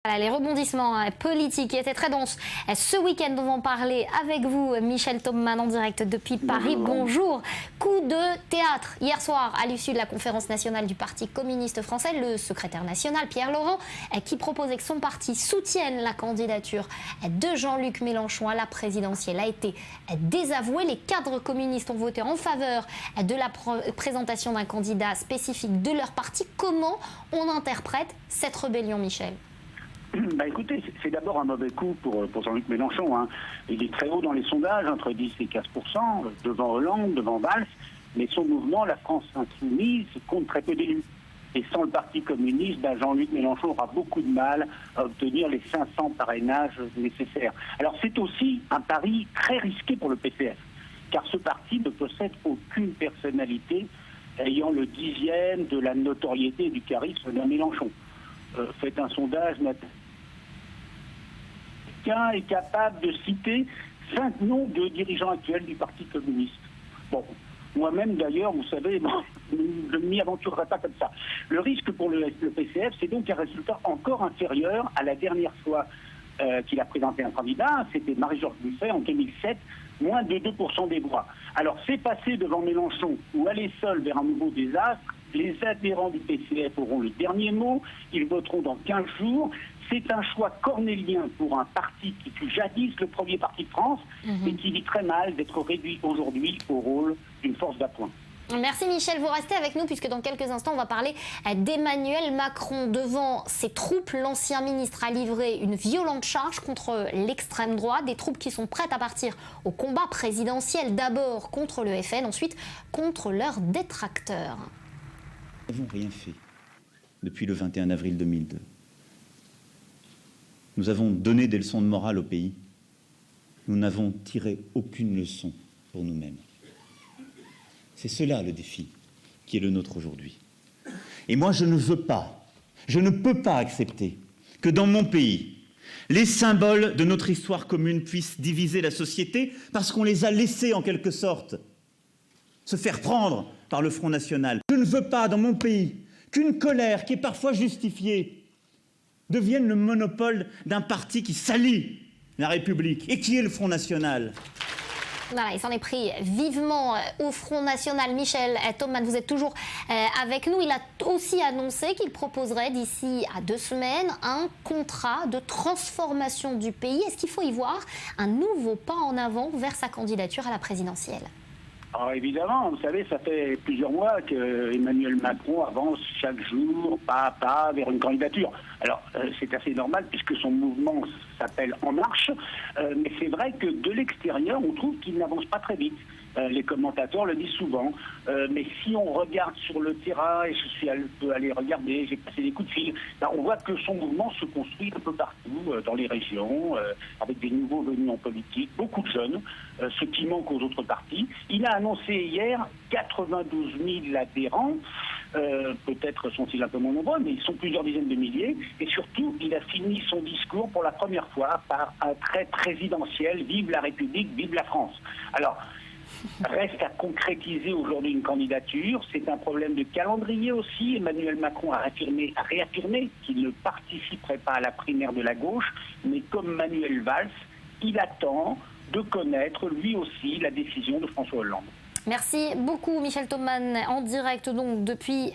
Voilà, les rebondissements politiques étaient très denses. Ce week-end, on va en parler avec vous, Michel Thoman, en direct depuis Paris. Bonjour. Coup de théâtre. Hier soir, à l'issue de la conférence nationale du Parti communiste français, le secrétaire national, Pierre Laurent, qui proposait que son parti soutienne la candidature de Jean-Luc Mélenchon à la présidentielle, a été désavoué. Les cadres communistes ont voté en faveur de la présentation d'un candidat spécifique de leur parti. Comment on interprète cette rébellion, Michel ? Bah écoutez, c'est d'abord un mauvais coup pour Jean-Luc Mélenchon. Hein. Il est très haut dans les sondages, entre 10 et 15%, devant Hollande, devant Valls, mais son mouvement, la France insoumise, compte très peu d'élus. Et sans le Parti communiste, bah Jean-Luc Mélenchon aura beaucoup de mal à obtenir les 500 parrainages nécessaires. Alors c'est aussi un pari très risqué pour le PCF, car ce parti ne possède aucune personnalité ayant le 10e de la notoriété et du charisme d'un Mélenchon. Faites un sondage, quelqu'un est capable de citer 5 noms de dirigeants actuels du Parti communiste. Bon, moi-même d'ailleurs, vous savez, je ne m'y aventurerai pas comme ça. Le risque pour le PCF, c'est donc un résultat encore inférieur à la dernière fois qu'il a présenté un candidat, c'était Marie-Georges Buffet en 2007, moins de 2% des voix. Alors c'est passer devant Mélenchon ou aller seul vers un nouveau désastre. Les adhérents du PCF auront le dernier mot, ils voteront dans 15 jours. C'est un choix cornélien pour un parti qui fut jadis le premier parti de France et qui vit très mal d'être réduit aujourd'hui au rôle d'une force d'appoint. Merci Michel, vous restez avec nous puisque dans quelques instants on va parler d'Emmanuel Macron. Devant ses troupes, l'ancien ministre a livré une violente charge contre l'extrême droite, des troupes qui sont prêtes à partir au combat présidentiel, d'abord contre le FN, ensuite contre leurs détracteurs. Nous n'avons rien fait depuis le 21 avril 2002. Nous avons donné des leçons de morale au pays. Nous n'avons tiré aucune leçon pour nous-mêmes. C'est cela le défi qui est le nôtre aujourd'hui. Et moi, je ne peux pas accepter que dans mon pays, les symboles de notre histoire commune puissent diviser la société parce qu'on les a laissés en quelque sorte se faire prendre par le Front National. Je ne veux pas dans mon pays qu'une colère qui est parfois justifiée devienne le monopole d'un parti qui salit la République et qui est le Front National. Voilà, il s'en est pris vivement au Front National. Michel Thoman, vous êtes toujours avec nous. Il a aussi annoncé qu'il proposerait d'ici à 2 semaines un contrat de transformation du pays. Est-ce qu'il faut y voir un nouveau pas en avant vers sa candidature à la présidentielle ? Alors évidemment, vous savez, ça fait plusieurs mois que Emmanuel Macron avance chaque jour, pas à pas, vers une candidature. Alors c'est assez normal puisque son mouvement s'appelle En Marche, mais c'est vrai que de l'extérieur, on trouve qu'il n'avance pas très vite. Les commentateurs le disent souvent, mais si on regarde sur le terrain, et je suis allé regarder, j'ai passé des coups de fil, ben on voit que son mouvement se construit un peu partout, dans les régions, avec des nouveaux venus en politique, beaucoup de jeunes, ce qui manque aux autres partis. Il a annoncé hier 92 000 adhérents, peut-être sont-ils un peu moins nombreux, mais ils sont plusieurs dizaines de milliers, et surtout, il a fini son discours pour la première fois par un trait présidentiel, vive la République, vive la France. Alors, reste à concrétiser aujourd'hui une candidature. C'est un problème de calendrier aussi. Emmanuel Macron a réaffirmé qu'il ne participerait pas à la primaire de la gauche, mais comme Manuel Valls, il attend de connaître lui aussi la décision de François Hollande. Merci beaucoup Michel Thoman, en direct donc depuis